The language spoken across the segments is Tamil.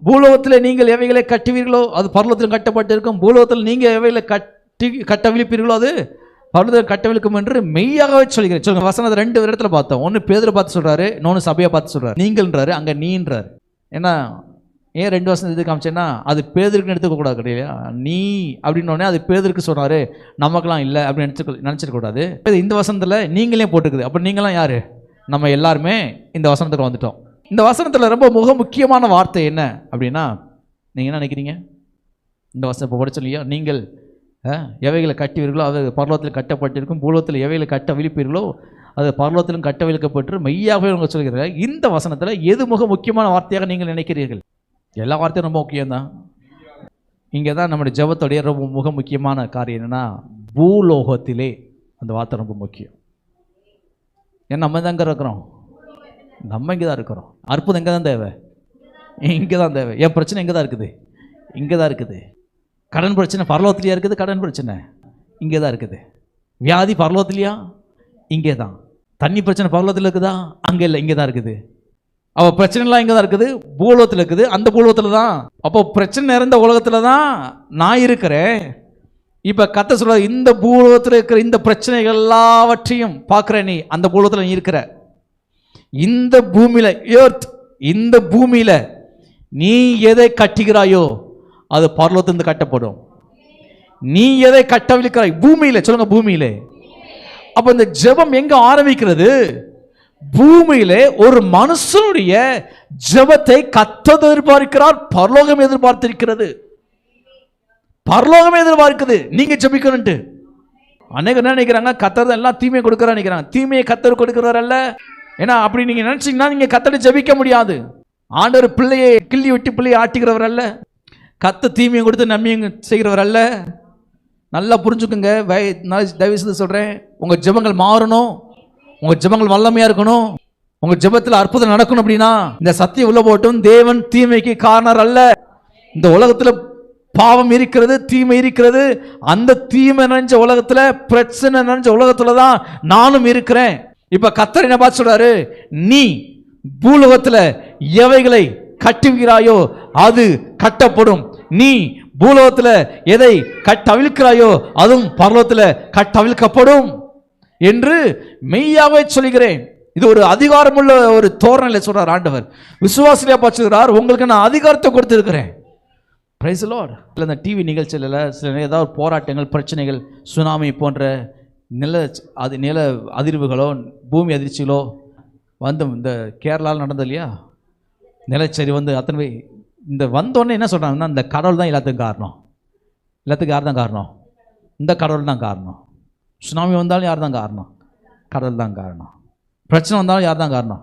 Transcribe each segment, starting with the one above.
பூலோகத்தில் நீங்கள் எவைகளை கட்டுவீர்களோ அது பரலோகத்தில் கட்டப்பட்டிருக்கும், பூலோகத்தில் நீங்கள் எவைகளை கட்டவிழ்ப்பீர்களோ அது பரலோகத்தில் கட்டவிழ்க்கும் என்று மெய்யாகவே சொல்கிறேன். சொல்லுங்க, வசனத்தை 2 இடத்துல பார்த்தோம். ஒன்று பேதுரு பார்த்து சொல்றாரு, இன்னொன்று சபையை பார்த்து சொல்றாரு. நீங்கள்ன்றாரு, அங்கே நீன்றாரு. ஏன்னா ஏன் 2 வசனம் இது காமிச்சேன்னா, அது பேதருக்கு எடுத்துக்க கூடாது கிடையாது. நீ அப்படின்னோடனே அது பேதருக்கு சொன்னாரு, நமக்கெல்லாம் இல்லை அப்படின்னு நினச்சிடக்கூடாது. இந்த வசனத்தில் நீங்களே போட்டுக்குது. அப்போ நீங்களாம் யாரு? நம்ம எல்லாருமே இந்த வசனத்துக்கு வந்துட்டோம். இந்த வசனத்தில் ரொம்ப முக்கியமான வார்த்தை என்ன அப்படின்னா, நீங்கள் என்ன நினைக்கிறீங்க? இந்த வசனம் இப்போ படிச்சோம் இல்லையா, நீங்கள் எவைகளை கட்டுவீர்களோ அது பரலோகத்தில் கட்டப்பட்டிருக்கும், பூலோகத்தில் எவைகளை கட்டவிழ்ப்பீர்களோ அது பரலோகத்திலும் கட்டவிழ்க்கப்பட்டு மெய்யாகவே உங்க சொல்கிறீர்கள். இந்த வசனத்தில் எது முக்கியமான வார்த்தையாக நீங்கள் நினைக்கிறீர்கள்? எல்லா வார்த்தையும் ரொம்ப முக்கியம்தான். இங்கே தான் நம்முடைய ஜெபத்துடைய ரொம்ப முக்கியமான காரியம் என்னென்னா, பூலோகத்திலே அந்த வார்த்தை ரொம்ப முக்கியம். ஏன்னா நம்ம தான் இங்கே இருக்கிறோம், நம்ம இங்கே தான் இருக்கிறோம். அற்புதம் எங்கே தான் தேவை? இங்கே தான் தேவை. என் பிரச்சனை எங்கே தான் இருக்குது? இங்கே தான் இருக்குது. கடன் பிரச்சனை பரலோகத்திலையா இருக்குது? கடன் பிரச்சனை இங்கே தான் இருக்குது. வியாதி பரலோகத்திலையா? இங்கே தான். தண்ணி பிரச்சனை பரலோகத்தில் இருக்குதா? அங்கே இல்லை, இங்கே தான் இருக்குது. அவள் பிரச்சனைலாம் இங்கே தான் இருக்குது, பூலோகத்தில் இருக்குது. அந்த பூலோகத்தில் தான். அப்போ பிரச்சனை நிறைந்த உலகத்தில் தான் நான் இருக்கிறேன். இப்போ கத்த சொல்ல, இந்த பூலோகத்தில் இருக்கிற இந்த பிரச்சனைகள் எல்லாவற்றையும் பார்க்குற நீ அந்த பூலோகத்தில் நீ இருக்கிற. இந்த பூமியில் இந்த பூமியில் நீ எதை கட்டுகிறாயோ அது பரலோகத்திலிருந்து கட்டப்படும். நீ எதை கட்டவிழ்க்கிறாய் பூமியில, சொல்லுங்க பூமியிலே. அப்ப இந்த ஜெபம் எங்க ஆரம்பிக்கிறது? பூமியிலே ஒரு மனுஷனுடைய ஜெபத்தை கர்த்தர் எதிர்பார்க்கிறார், பரலோகம் எதிர்பார்த்திருக்கிறது. பரலோகம் எதிர்பார்க்குது நீங்க ஜெபிக்கணும்ட்டு. அநேகர் என்ன நினைக்கிறாங்க, கர்த்தர் தான் எல்லாம் தீமையை கொடுக்குறா நினைக்கிறாங்க. தீமையை கர்த்தர் கொடுக்கிறார் அல்ல. ஏன்னா அப்படி நீங்க நினைச்சீங்கன்னா நீங்க கர்த்தரை ஜெபிக்க முடியாது. ஆண்டவர் பிள்ளையை கிள்ளி விட்டு பிள்ளையை ஆட்டுகிறவர் அல்ல. கர்த்தர் தீமையை கொடுத்து நன்மையும் செய்கிறவர் அல்ல. நல்லா புரிஞ்சுக்குங்க. தயவு செய்து சொல்கிறேன், உங்கள் ஜெபங்கள் மாறணும், உங்கள் ஜெபங்கள் வல்லமையாக இருக்கணும், உங்கள் ஜெபத்தில் அற்புதம் நடக்கணும். அப்படின்னா இந்த சத்தியம் உள்ள போட்டும், தேவன் தீமைக்கு காரணர் அல்ல. இந்த உலகத்தில் பாவம் இருக்கிறது, தீமை இருக்கிறது. அந்த தீமை நிறைஞ்ச உலகத்தில், பிரச்சனை நிறைஞ்ச உலகத்தில் தான் நானும் இருக்கிறேன். இப்போ கர்த்தர் என்ன பார்த்து சொல்றாரு, நீ பூலோகத்தில் எவைகளை கட்டுகிறாயோ அது கட்டப்படும். நீ பூலோகத்தில் எதை கட்டவிழ்க்கிறாயோ அதுவும் பரலோகத்தில் கட்டவிழ்க்கப்படும் என்று மெய்யாவே சொல்கிறேன். இது ஒரு அதிகாரமுள்ள ஒரு தோரணையில் சொல்றார் ஆண்டவர். விசுவாசியா பார்த்துக்கிறார், உங்களுக்கு நான் அதிகாரத்தை கொடுத்திருக்கிறேன். Praise the Lord. இல்லை இந்த டிவி நிகழ்ச்சியில் சில ஏதாவது போராட்டங்கள், பிரச்சனைகள், சுனாமி போன்ற நில அதிர்வுகளோ பூமி அதிர்ச்சிகளோ வந்து, இந்த கேரளாவில் நடந்தது இல்லையா நிலச்சரி வந்து அத்தனை இந்த வந்தோடனே என்ன சொல்கிறாங்கன்னா, இந்த கடவுள் தான் எல்லாத்துக்கும் காரணம். எல்லாத்துக்கும் யார் தான் காரணம்? இந்த கடவுள் தான் காரணம். சுனாமி வந்தாலும் யார் தான் காரணம்? கடவுள் தான் காரணம். பிரச்சனை வந்தாலும் யார் தான் காரணம்?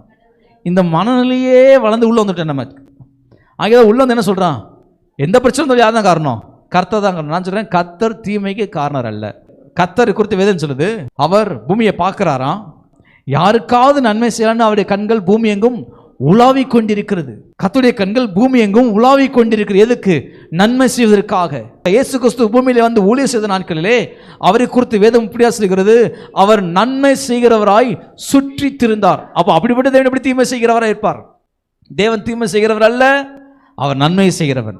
இந்த மனநிலையே வளர்ந்து உள்ளே வந்துட்டேன் நம்ம. ஆகிய உள்ளே வந்து என்ன சொல்கிறான், எந்த பிரச்சனை வந்தாலும் யார் தான் காரணம்? கர்த்தர் தான் காரணம். நான் சொல்கிறேன், கர்த்தர் தீமைக்கு காரணர் அல்ல. கர்த்தர் குறித்து வேதம் சொல்லுது, அவர் பூமியை பார்க்குறாராம், யாருக்காவது நன்மை செய்யலான்னு அவருடைய கண்கள் பூமி எங்கும் உலாவி கொண்டிருக்கிறது. கர்த்தருடைய கண்கள் பூமி எங்கும் உலாவி கொண்டிருக்கிறது. எதுக்கு? நன்மை செய்வதற்காக. இயேசு கிறிஸ்து பூமியில வந்து ஊழியம் செய்த நாட்களிலே அவரை குறித்து வேதம் இப்படியா சொல்கிறது, அவர் நன்மை செய்கிறவராய் சுற்றி திரிந்தார். அப்போ அப்படிப்பட்ட தேவன் எப்படி தீமை செய்கிறவராய் இருப்பார்? தேவன் தீமை செய்கிறவர் அல்ல, அவர் நன்மை செய்கிறவன்.